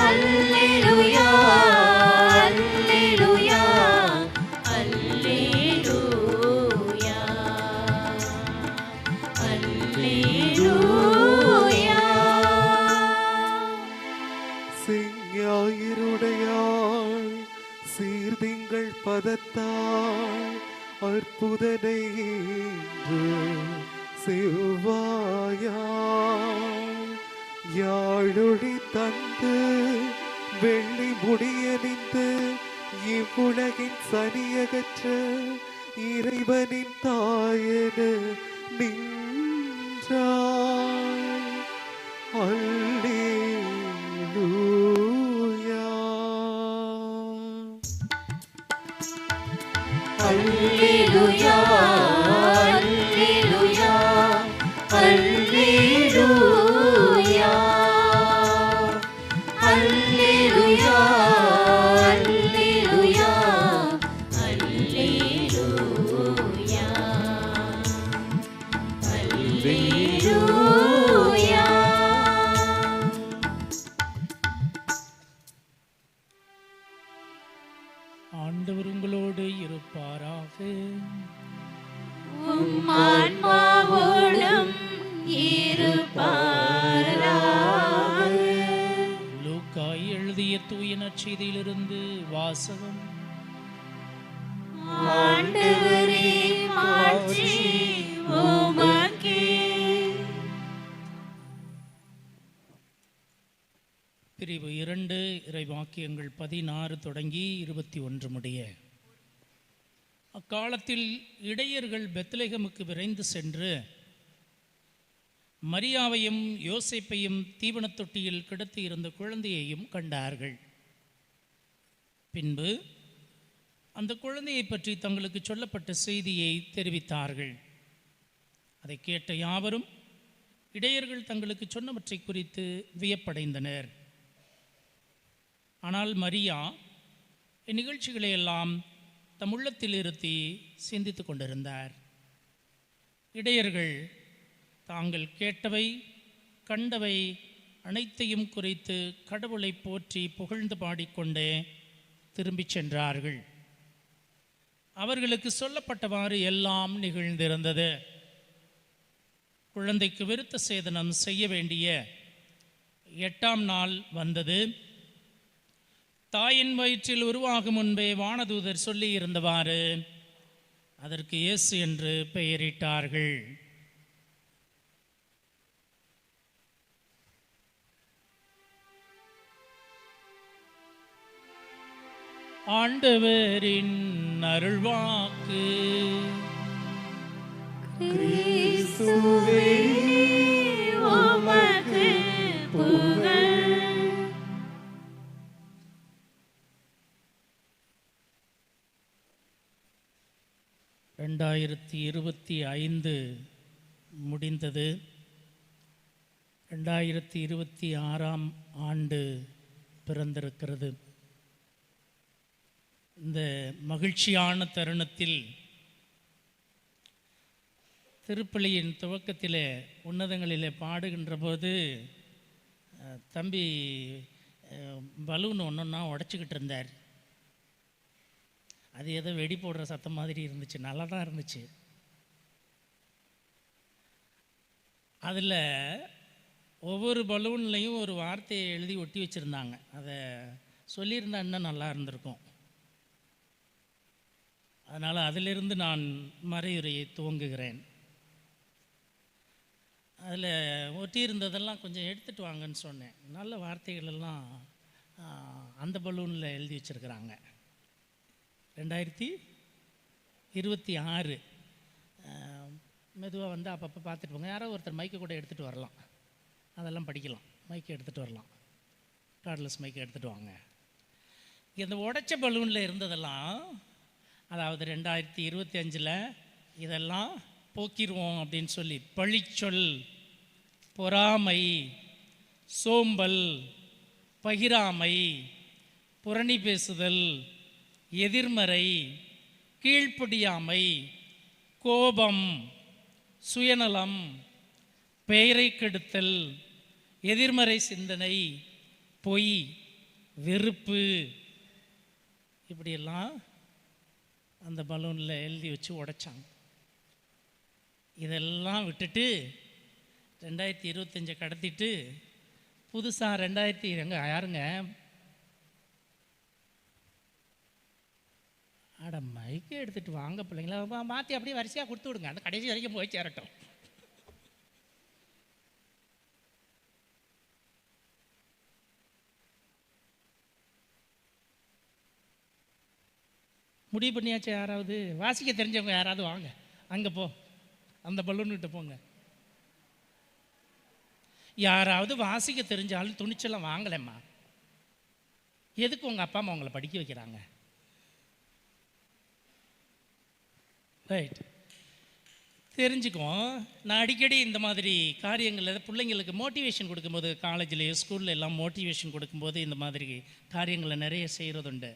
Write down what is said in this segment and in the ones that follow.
அல்லேலூயா அல்லேலூயா அல்லேலூயா அல்லேலூயா. செஞ்ஞாயிறுடையாள் சீர்திங்கள் பதத்தாள் அற்புதனை இன்று செவ்வாயாள் யாழொளி தந்து வெள்ளி முடியணிந்து இவ்வுலகின் சனியகற்ற இறைவனின் தாயன நின்றாள். அல்லேலூயா அல்லேலூயா அல்லேலூயா அல்லேலூயா அல்லேலூயா அல்லேலூயா அல்லேலூயா அல்லேலூயா. ஆண்டவர் உங்களோடு இருப்பாராக. உம் ஆன்மாவோடும் இருப்பாராக. லூக்கா எழுதிய தூய நற்செய்தியிலிருந்து வாசகம். ஆண்டவரே மாட்சி உமக்கே. பிரிவு 2 இறைவாக்கியங்கள் 16 தொடங்கி 21 முடிய. அக்காலத்தில் இடையர்கள் பெத்லெகேமுக்கு விரைந்து சென்று மரியாவையும் யோசேப்பையும் தீவனத் தொட்டியில் கிடத்தி இருந்த குழந்தையையும் கண்டார்கள். பின்பு அந்த குழந்தையை பற்றி தங்களுக்கு சொல்லப்பட்ட செய்தியை தெரிவித்தார்கள். அதை கேட்ட யாவரும் இடையர்கள் தங்களுக்கு சொன்னவற்றை குறித்து வியப்படைந்தனர். ஆனால் மரியா இந்நிகழ்ச்சிகளை எல்லாம் தம் உள்ளத்தில் இருத்தி சிந்தித்து கொண்டிருந்தார். இடையர்கள் தாங்கள் கேட்டவை கண்டவை அனைத்தையும் குறித்து கடவுளை போற்றி புகழ்ந்து பாடிக்கொண்டே திரும்பிச் சென்றார்கள். அவர்களுக்கு சொல்லப்பட்டவாறு எல்லாம் நிகழ்ந்திருந்தது. குழந்தைக்கு விருத்த சேதனம் செய்ய வேண்டிய 8ஆம் நாள் வந்தது. தாயின் வயிற்றில் உருவாகும் முன்பே வானதூதர் சொல்லி இருந்தவாறு அதற்கு இயேசு என்று பெயரிட்டார்கள். ஆண்டவரின் அருள்வாக்கு. கிறிஸ்துவே உமக்கு புகழ். 2025 முடிந்தது. 2026ஆம் ஆண்டு பிறந்திருக்கிறது. இந்த மகிழ்ச்சியான தருணத்தில் திருப்பலியின் துவக்கத்திலே உன்னதங்களிலே பாடுகின்ற போது தம்பி பலூன் ஒன்றொன்னா உடச்சிக்கிட்டு இருந்தார். அது ஏதோ வெடி போடுற சத்தம் மாதிரி இருந்துச்சு, நல்லா தான் இருந்துச்சு. அதில் ஒவ்வொரு பலூன்லேயும் ஒரு வார்த்தையை எழுதி ஒட்டி வச்சுருந்தாங்க. அதை சொல்லியிருந்தா இன்னும் நல்லா இருந்திருக்கும். அதனால் அதிலிருந்து நான் மறையுரையை துவங்குகிறேன். அதில் ஒட்டியிருந்ததெல்லாம் கொஞ்சம் எடுத்துகிட்டு வாங்கன்னு சொன்னேன். நல்ல வார்த்தைகள் எல்லாம் அந்த பலூனில் எழுதி வச்சுருக்கிறாங்க. 2026 மெதுவாக வந்து அப்பப்போ பார்த்துட்டு போங்க. யாரோ ஒருத்தர் மைக்கை கூட எடுத்துகிட்டு வரலாம், அதெல்லாம் படிக்கலாம். மைக்கை எடுத்துகிட்டு வரலாம், கார்ட்லெஸ் மைக்கை எடுத்துகிட்டு வாங்க. இந்த உடைச்ச பலூனில் இருந்ததெல்லாம், அதாவது 2025 இதெல்லாம் போக்கிடுவோம் அப்படின்னு சொல்லி பழிச்சொல், பொறாமை, சோம்பல், பகிராமை, புரணி பேசுதல், எதிர்மறை, கீழ்ப்படியாமை, கோபம், சுயநலம், பெயரை கெடுத்தல், எதிர்மறை சிந்தனை, பொய், வெறுப்பு, இப்படியெல்லாம் அந்த பலூனில் எழுதி வச்சு உடைச்சாங்க. இதெல்லாம் விட்டுட்டு 2025 கடத்திட்டு புதுசாக 2000 யாருங்க அட மைக்கை எடுத்துகிட்டு வாங்க பிள்ளைங்களா, மாற்றி அப்படியே வரிசையாக கொடுத்து விடுங்க, அந்த கடைசி வரைக்கும் போய் சேரட்டும். முடிவு பண்ணியாச்சு. யாராவது வாசிக்க தெரிஞ்சவங்க யாராவது வாங்க, அங்கே போ, அந்த பலூன்கிட்ட போங்க. யாராவது வாசிக்க தெரிஞ்சாலும் துணிச்சலாம் வாங்கலைம்மா. எதுக்கு உங்கள் அப்பா அம்மா உங்களை படிக்க வைக்கிறாங்க? ரைட், தெரிஞ்சுக்குவோம். நான் அடிக்கடி இந்த மாதிரி காரியங்களில் பிள்ளைங்களுக்கு மோட்டிவேஷன் கொடுக்கும்போது, காலேஜ்லேயோ ஸ்கூலில் எல்லாம் மோட்டிவேஷன் கொடுக்கும்போது இந்த மாதிரி காரியங்களை நிறைய செய்கிறதுண்டு.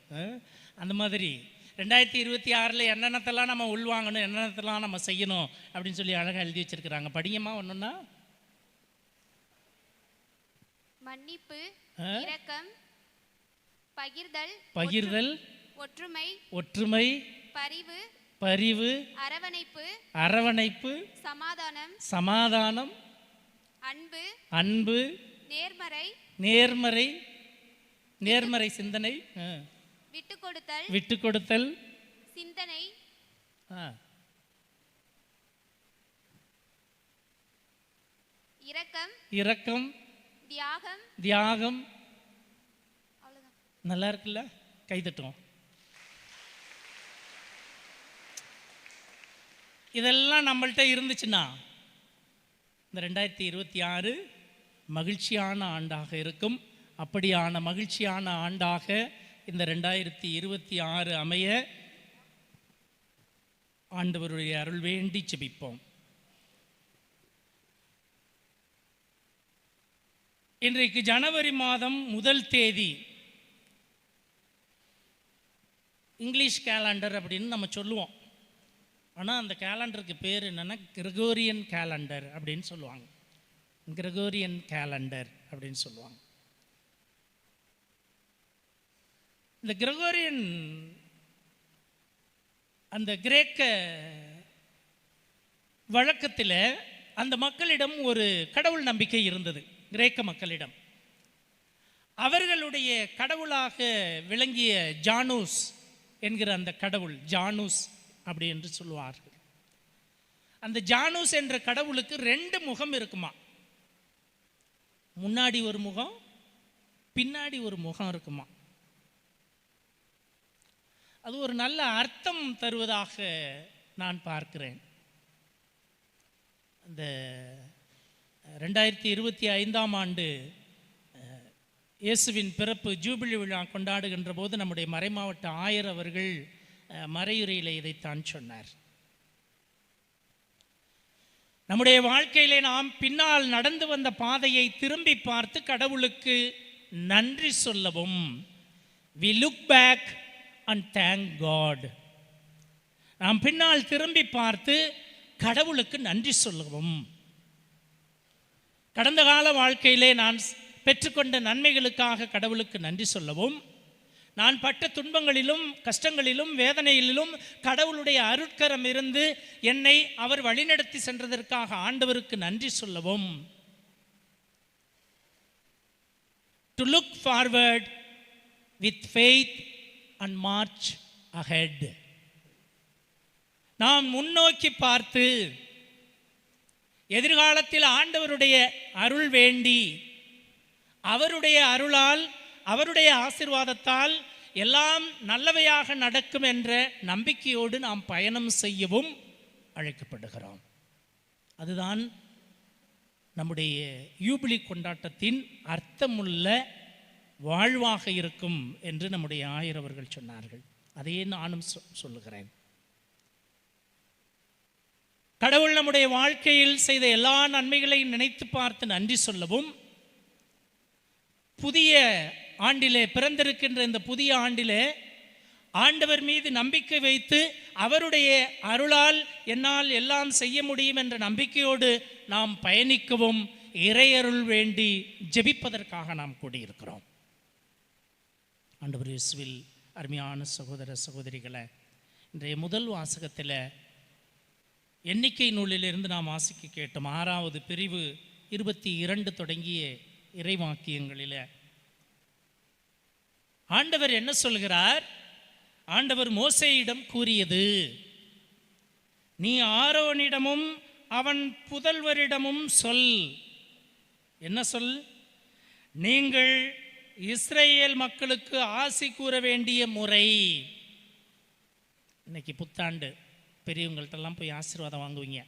அந்த மாதிரி 2026 என்னென்னத்தெல்லாம் நம்ம உள்வாங்கணும், என்னென்னத்தெல்லாம் நம்ம செய்யணும் அப்படின்னு சொல்லி அழகாக எழுதி வச்சிருக்கிறாங்க. படிங்கம்மா. ஒன்றுன்னா மன்னிப்பு, இரக்கம், பகிர்தல், ஒற்றுமை, பரிவு, அரவணைப்பு, சமாதானம், அன்பு, நேர்மறை சிந்தனை, விட்டுக்கொடுத்தல், சிந்தனை, இரக்கம், தியாகம். நல்லா இருக்குல்ல? கைதட்டுவோம். இதெல்லாம் நம்மள்கிட்ட இருந்துச்சுன்னா இந்த 2026 மகிழ்ச்சியான ஆண்டாக இருக்கும். அப்படியான மகிழ்ச்சியான ஆண்டாக இந்த 2026 அமைய ஆண்டவருடைய அருள் வேண்டி ஜெபிப்போம். இன்றைக்கு ஜனவரி மாதம் 1 தேதி. இங்கிலீஷ் கேலண்டர் அப்படின்னு நம்ம சொல்லுவோம். ஆனால் அந்த கேலண்டருக்கு பேர் என்னென்னா கிரகோரியன் கேலண்டர் அப்படின்னு சொல்லுவாங்க. கிரகோரியன் கேலண்டர் அப்படின்னு சொல்லுவாங்க. இந்த கிரகோரியன் அந்த கிரேக்க வழக்கத்தில் அந்த மக்களிடம் ஒரு கடவுள் நம்பிக்கை இருந்தது. கிரேக்க மக்களிடம் அவர்களுடைய கடவுளாக விளங்கிய ஜானூஸ் என்கிற அந்த கடவுள், ஜானூஸ் அப்படி என்று சொல்லுவார்கள். அந்த ஜானூஸ் என்ற கடவுளுக்கு 2 முகம் இருக்குமா. முன்னாடி ஒரு முகம், பின்னாடி ஒரு முகம் இருக்குமா. அது ஒரு நல்ல அர்த்தம் தருவதாக நான் பார்க்கிறேன். அந்த 2025ஆம் ஆண்டு இயேசுவின் பிறப்பு ஜூபிலி விழா கொண்டாடுகின்ற போது நம்முடைய மறைமாவட்ட ஆயர் அவர்கள் மறையுரையில் இதைத்தான் சொன்னார். நம்முடைய வாழ்க்கையிலே நாம் பின்னால் நடந்து வந்த பாதையை திரும்பி பார்த்து கடவுளுக்கு நன்றி சொல்லவும். We look back and thank God. நாம் பின்னால் திரும்பி பார்த்து கடவுளுக்கு நன்றி சொல்லவும். கடந்த கால வாழ்க்கையிலே நான் பெற்றுக்கொண்ட நன்மைகளுக்காக கடவுளுக்கு நன்றி சொல்லவும். நான் பட்ட துன்பங்களிலும் கஷ்டங்களிலும் வேதனையிலும் கடவுளுடைய அருட்கரம் இருந்து என்னை அவர் வழிநடத்தி சென்றதற்காக ஆண்டவருக்கு நன்றி சொல்லவும். To look forward with faith and march ahead. நாம் முன்னோக்கி பார்த்து எதிர்காலத்தில் ஆண்டவருடைய அருள் வேண்டி, அவருடைய அருளால் அவருடைய ஆசீர்வாதத்தால் எல்லாம் நல்லவையாக நடக்கும் என்ற நம்பிக்கையோடு நாம் பயணம் செய்யவும் அழைக்கப்படுகிறோம். அதுதான் நம்முடைய யூபிலி கொண்டாட்டத்தின் அர்த்தமுள்ள வாழ்வாக இருக்கும் என்று நம்முடைய ஆயர் அவர்கள் சொன்னார்கள். அதையே நானும் சொல்லுகிறேன். கடவுள் நம்முடைய வாழ்க்கையில் செய்த எல்லா நன்மைகளையும் நினைத்து பார்த்து நன்றி சொல்லவும், புதிய ஆண்டிலே பிறந்திருக்கின்ற இந்த புதிய ஆண்டிலே ஆண்டவர் மீது நம்பிக்கை வைத்து அவருடைய அருளால் என்னால் எல்லாம் செய்ய முடியும் என்ற நம்பிக்கையோடு நாம் பயணிக்கவும் இறையருள் வேண்டி ஜெபிப்பதற்காக நாம் கூடியிருக்கிறோம். ஆண்டவர் இயேசுவில் அருமையான சகோதர சகோதரிகளை, இன்றைய முதல் வாசகத்தில் எண்ணிக்கை நூலிலிருந்து நாம் வாசிக்க கேட்டோம். 6வது பிரிவு 22 தொடங்கிய இறைவாக்கியங்களில் ஆண்டவர் என்ன சொல்கிறார்? ஆண்டவர் மோசேயிடம் கூறியது, நீ ஆரோனிடமும் அவன் புதல்வரிடமும் சொல். என்ன சொல்? நீங்கள் இஸ்ரேல் மக்களுக்கு ஆசி கூற வேண்டிய முறை. இன்னைக்கு புத்தாண்டு பெரியவங்கள்ட்டெல்லாம் போய் ஆசீர்வாதம் வாங்குவீங்க.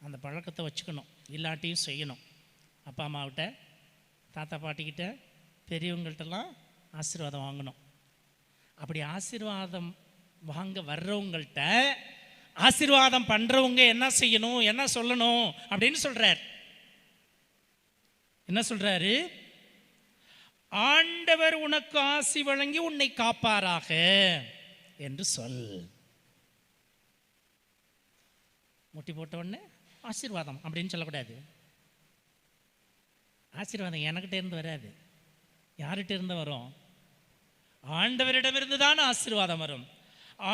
அந்த பழக்கத்தை வச்சுக்கணும், இல்லாட்டியும் செய்யணும். அப்பா அம்மாவிட்ட, தாத்தா பாட்டிக்கிட்ட, பெரியவங்கள்ட்டெல்லாம் ஆசீர்வாதம் வாங்கணும். அப்படி ஆசீர்வாதம் வாங்க வர்றவங்கள்ட்ட ஆசீர்வாதம் பண்ணுறவங்க என்ன செய்யணும், என்ன சொல்லணும் அப்படின்னு சொல்கிறார். என்ன சொல்கிறாரு? ஆண்டவர் உனக்கு ஆசி வழங்கி உன்னை காப்பாராக என்று சொல். முட்டி போட்ட உடனே ஆசீர்வாதம் அப்படின்னு சொல்லக்கூடாது. ஆசீர்வாதம் எனக்கிட்ட இருந்து வராது. யார்கிட்ட இருந்து வரும்? ஆண்டவரிடமிருந்து தான் ஆசீர்வாதம் வரும்.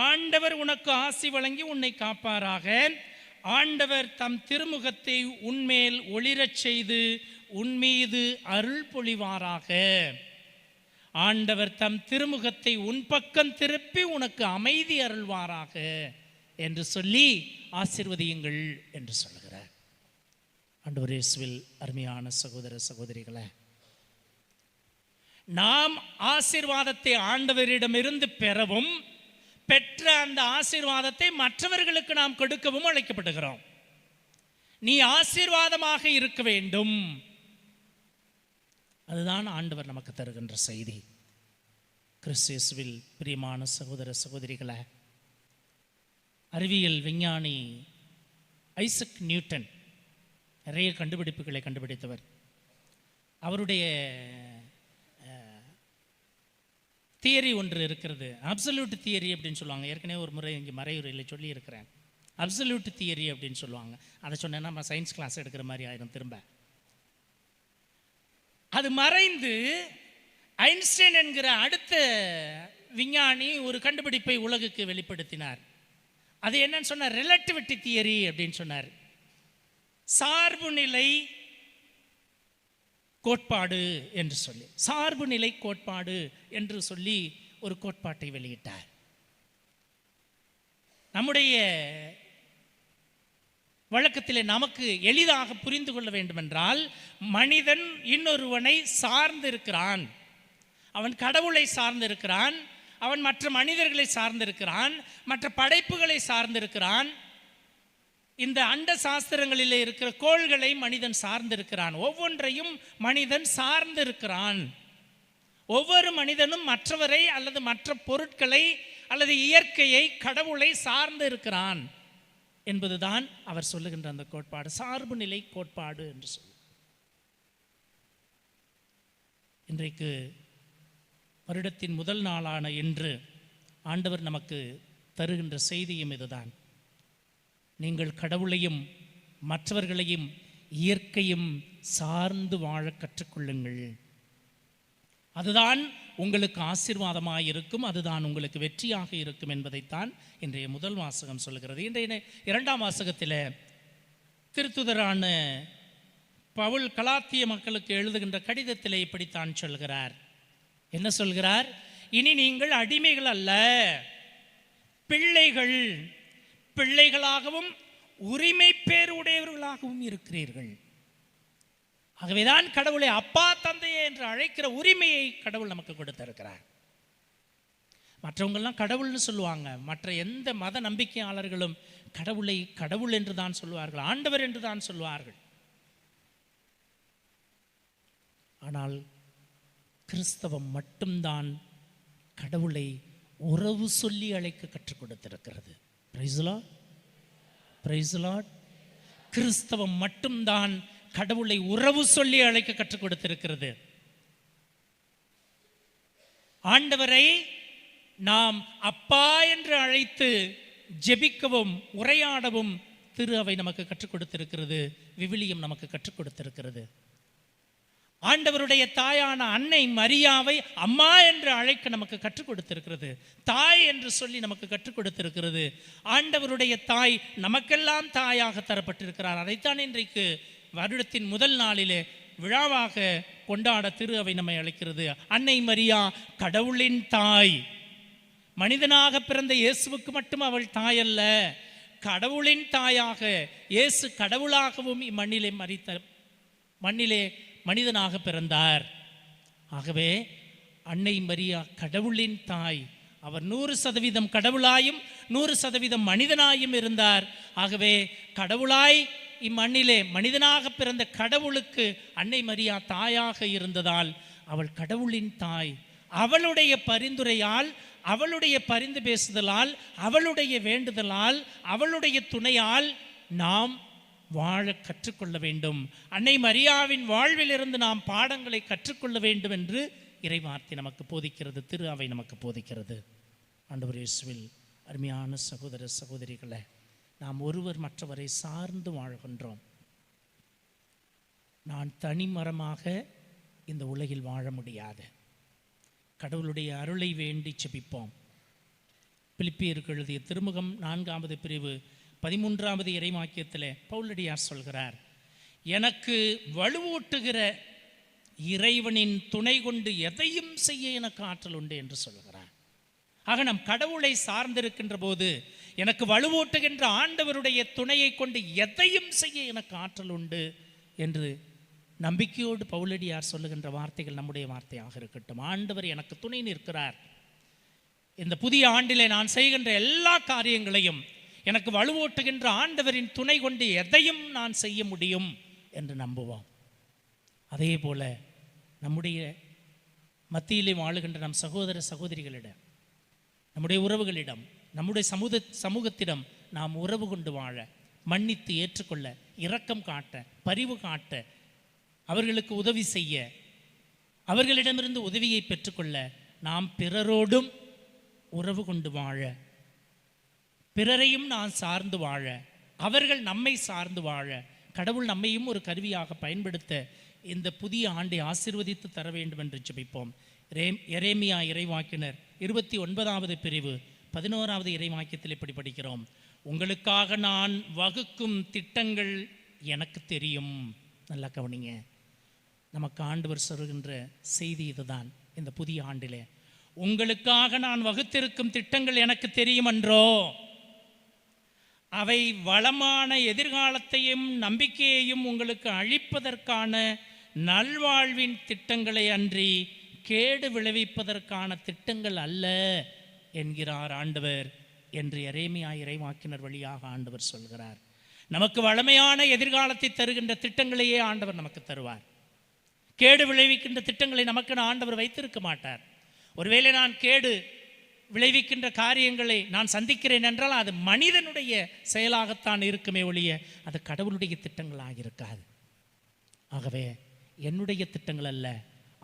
ஆண்டவர் உனக்கு ஆசி வழங்கி உன்னை காப்பாராக. ஆண்டவர் தம் திருமுகத்தை உன்மேல் ஒளிரச் செய்து உன்மீது அருள் பொழிவாராக. ஆண்டவர் தம் திருமுகத்தை உன் பக்கம் திருப்பி உனக்கு அமைதி அருள்வாராக என்று சொல்லி ஆசீர்வதியுங்கள் என்று சொல்லுகிறார். ஆண்டவர் இயேசுவில் அருமையான சகோதர சகோதரிகளே, நாம் ஆசீர்வாதத்தை ஆண்டவரிடமிருந்து பெறவும், பெற்ற அந்த ஆசீர்வாதத்தை மற்றவர்களுக்கு நாம் கொடுக்கவும் அழைக்கப்படுகிறோம். நீ ஆசீர்வாதமாக இருக்க வேண்டும். அதுதான் ஆண்டவர் நமக்கு தருகின்ற செய்தி. கிறிஸ்து இயேசுவில் பிரியமான சகோதர சகோதரிகளே, அறிவியல் விஞ்ஞானி ஐசக் நியூட்டன் நிறைய கண்டுபிடிப்புகளை கண்டுபிடித்தவர். அவருடைய தியரி ஒன்று இருக்கிறது, அப்சல்யூட் தியரி அப்படின்னு சொல்லுவாங்க. ஏற்கனவே ஒரு முறை இங்கே மறையுரையில் சொல்லி இருக்கிறேன். அப்சல்யூட் தியரி அப்படின்னு சொல்லுவாங்க. அதை சொன்னேன்னா நம்ம சயின்ஸ் கிளாஸ் எடுக்கிற மாதிரி ஆயிரும் திரும்ப. அது மறைந்து ஐன்ஸ்டைன் என்கிற அடுத்த விஞ்ஞானி ஒரு கண்டுபிடிப்பை உலகுக்கு வெளிப்படுத்தினார். அது என்னன்னு சொன்னார்? ரிலேட்டிவிட்டி தியரி அப்படின்னு சொன்னார். சார்பு நிலை கோட்பாடு என்று சொல்லி, சார்பு நிலை கோட்பாடு என்று சொல்லி ஒரு கோட்பாட்டை வெளியிட்டார். நம்முடைய வழக்கத்திலே நமக்கு எளிதாக புரிந்து கொள்ள வேண்டுமென்றால், மனிதன் இன்னொருவனை சார்ந்து இருக்கிறான். அவன் கடவுளை சார்ந்து இருக்கிறான், அவன் மற்ற மனிதர்களை சார்ந்திருக்கிறான், மற்ற படைப்புகளை சார்ந்திருக்கிறான். இந்த அண்ட சாஸ்திரங்களிலே இருக்கிற கோள்களை மனிதன் சார்ந்திருக்கிறான். ஒவ்வொன்றையும் மனிதன் சார்ந்திருக்கிறான். ஒவ்வொரு மனிதனும் மற்றவரை அல்லது மற்ற பொருட்களை அல்லது இயற்கையை, கடவுளை சார்ந்து இருக்கிறான் என்பதுதான் அவர் சொல்லுகின்ற அந்த கோட்பாடு, சார்பு நிலை கோட்பாடு என்று சொல்லி. இன்றைக்கு வருடத்தின் முதல் நாளான இன்று ஆண்டவர் நமக்கு தருகின்ற செய்தியும் இதுதான். நீங்கள் கடவுளையும் மற்றவர்களையும் இயற்கையும் சார்ந்து வாழ கற்றுக்கொள்ளுங்கள். அதுதான் உங்களுக்கு ஆசீர்வாதமாக இருக்கும், அதுதான் உங்களுக்கு வெற்றியாக இருக்கும் என்பதைத்தான் இன்றைய முதல் வாசகம் சொல்கிறது. இன்றைய இரண்டாம் வாசகத்தில் திருத்துதரான பவுல் கலாத்திய மக்களுக்கு எழுதுகின்ற கடிதத்தில் இப்படித்தான் சொல்கிறார். என்ன சொல்கிறார்? இனி நீங்கள் அடிமைகள் அல்ல, பிள்ளைகள். பிள்ளைகளாகவும் உரிமை பேர் உடையவர்களாகவும் இருக்கிறீர்கள். ஆகவேதான் கடவுளை அப்பா தந்தையே என்று அழைக்கிற உரிமையை கடவுள் நமக்கு கொடுத்திருக்கிறார். மற்றவங்கெல்லாம் கடவுள்னு சொல்லுவாங்க. மற்ற எந்த மத நம்பிக்கையாளர்களும் கடவுளை கடவுள் என்று தான் சொல்லுவார்கள், ஆண்டவர் என்று தான் சொல்லுவார்கள். ஆனால் கிறிஸ்தவம் மட்டும்தான் கடவுளை உறவு சொல்லி அழைக்க கற்றுக் கொடுத்திருக்கிறது. Praise the Lord, praise the Lord. கிறிஸ்தவம் மட்டும்தான் கடவுளை உறவு சொல்லி அழைக்க கற்றுக் கொடுத்திருக்கிறது. ஆண்டவரை நாம் அப்பா என்று அழைத்து ஜெபிக்கவும் உரையாடவும் திரு அவை நமக்கு கற்றுக் கொடுத்திருக்கிறது, விவிலியம் நமக்கு கற்றுக் கொடுத்திருக்கிறது. ஆண்டவருடைய தாயான அன்னை மரியாவை அம்மா என்று அழைக்க நமக்கு கற்றுக் கொடுத்திருக்கிறது. தாய் என்று சொல்லி நமக்கு கற்றுக் கொடுத்திருக்கிறது. ஆண்டவருடைய தாய் நமக்கெல்லாம் தாயாக தரப்பட்டிருக்கிறார். அதைத்தான் இன்றைக்கு வருடத்தின் முதல் நாளிலே விழாவாக கொண்டாட திரு அவை நம்மை அழைக்கிறது. அன்னை மரியா கடவுளின் தாய். மனிதனாக பிறந்த இயேசுவுக்கு மட்டும் அவள் தாய் அல்ல, கடவுளின் தாயாக. இயேசு கடவுளாகவும் மண்ணிலே மனிதனாக பிறந்தார். ஆகவே அன்னை மரியா கடவுளின் தாய். அவர் 100% கடவுளாயும் 100% மனிதனாயும் இருந்தார். ஆகவே கடவுளாய் இம்மண்ணிலே மனிதனாக பிறந்த கடவுளுக்கு அன்னை மரியா தாயாக இருந்ததால் அவள் கடவுளின் தாய். அவளுடைய பரிந்துரையால், அவளுடைய பரிந்து பேசுதலால், அவளுடைய வேண்டுதலால், அவளுடைய துணையால் நாம் வாழ கற்றுக்கொள்ள வேண்டும். அன்னை மரியாவின் வாழ்விலிருந்து நாம் பாடங்களை கற்றுக்கொள்ள வேண்டும் என்று இறைவார்த்தை நமக்கு போதிக்கிறது, திரு அவை நமக்கு போதிக்கிறது. ஆண்டவர் இயேசுவில் அருமையான சகோதர சகோதரிகளை, நாம் ஒருவர் மற்றவரை சார்ந்து வாழ்கின்றோம். நான் தனிமரமாக இந்த உலகில் வாழ முடியாது. கடவுளுடைய அருளை வேண்டி செபிப்போம். பிலிப்பியருக்கு எழுதிய திருமுகம் 4வது பிரிவு 13வது இறைவாக்கியத்தில் பவுலடியார் சொல்கிறார், எனக்கு வலுவூட்டுகிற இறைவனின் துணை கொண்டு எதையும் செய்ய எனக்கு ஆற்றல் உண்டு என்று சொல்கிறார். ஆக நம் கடவுளை சார்ந்திருக்கின்ற போது எனக்கு வலுவூட்டுகின்ற ஆண்டவருடைய துணையை கொண்டு எதையும் செய்ய எனக்கு ஆற்றல் உண்டு என்று நம்பிக்கையோடு பவுலடியார் சொல்லுகின்ற வார்த்தைகள் நம்முடைய வார்த்தையாக இருக்கட்டும். ஆண்டவர் எனக்கு துணை நிற்கிறார். இந்த புதிய ஆண்டிலே நான் செய்கின்ற எல்லா காரியங்களையும் எனக்கு வலுவூட்டுகின்ற ஆண்டவரின் துணை கொண்டு எதையும் நான் செய்ய முடியும் என்று நம்புவோம். அதே போல நம்முடைய மத்தியிலே வாழுகின்ற நம் சகோதர சகோதரிகளிடம், நம்முடைய உறவுகளிடம், நம்முடைய சமூகத்திடம் நாம் உறவு கொண்டு வாழ, மன்னித்து ஏற்றுக்கொள்ள, இரக்கம் காட்ட, பரிவு காட்ட, அவர்களுக்கு உதவி செய்ய, அவர்களிடமிருந்து உதவியை பெற்றுக்கொள்ள, நாம் பிறரோடும் உறவு கொண்டு வாழ, பிறரையும் நான் சார்ந்து வாழ, அவர்கள் நம்மை சார்ந்து வாழ, கடவுள் நம்மையும் ஒரு கருவியாக பயன்படுத்த இந்த புதிய ஆண்டை ஆசீர்வதித்து தர வேண்டும் என்று ஜெபிப்போம். எரேமியா இறைவாக்கினர் 29வது பிரிவு 11வது இறைவாக்கியத்தில் இப்படி படிக்கிறோம், உங்களுக்காக நான் வகுக்கும் திட்டங்கள் எனக்கு தெரியும். நல்லா கவனிங்க, நமக்கு ஆண்டவர் சொல்கின்ற செய்தி இதுதான். இந்த புதிய ஆண்டிலே உங்களுக்காக நான் வகுத்திருக்கும் திட்டங்கள் எனக்கு தெரியும் என்றோ, அவை வளமான எதிர்காலத்தையும் நம்பிக்கையையும் உங்களுக்கு அளிப்பதற்கான நல்வாழ்வின் திட்டங்களை அன்றி கேடு விளைவிப்பதற்கான திட்டங்கள் அல்ல என்கிறார் ஆண்டவர் என்று எரேமியா இறைவாக்கினர் வழியாக ஆண்டவர் சொல்கிறார். நமக்கு வளமையான எதிர்காலத்தை தருகின்ற திட்டங்களையே ஆண்டவர் நமக்கு தருவார். கேடு விளைவிக்கின்ற திட்டங்களை நமக்கு ஆண்டவர் வைத்திருக்க மாட்டார். ஒருவேளை நான் கேடு விளைவிக்கின்ற காரியங்களை நான் சந்திக்கிறேன் என்றால் அது மனிதனுடைய செயலாகத்தான் இருக்குமே ஒழிய அது கடவுளுடைய திட்டங்களாக இருக்காது. ஆகவே என்னுடைய திட்டங்கள் அல்ல,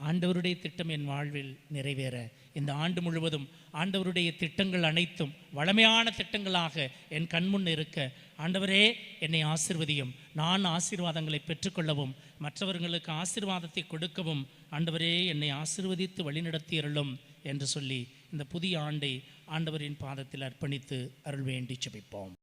ஆண்டவருடைய திட்டம் என் வாழ்வில் நிறைவேற இந்த ஆண்டு முழுவதும் ஆண்டவருடைய திட்டங்கள் அனைத்தும் வளமையான திட்டங்களாக என் கண்முன் இருக்க, ஆண்டவரே என்னை ஆசீர்வதியும், நான் ஆசீர்வாதங்களை பெற்றுக்கொள்ளவும் மற்றவர்களுக்கு ஆசீர்வாதத்தை கொடுக்கவும் ஆண்டவரே என்னை ஆசீர்வதித்து வழிநடத்தி அருளும் என்று சொல்லி இந்த புதிய ஆண்டை ஆண்டவரின் பாதத்தில் அர்ப்பணித்து அருள் வேண்டி ஜெபிப்போம்.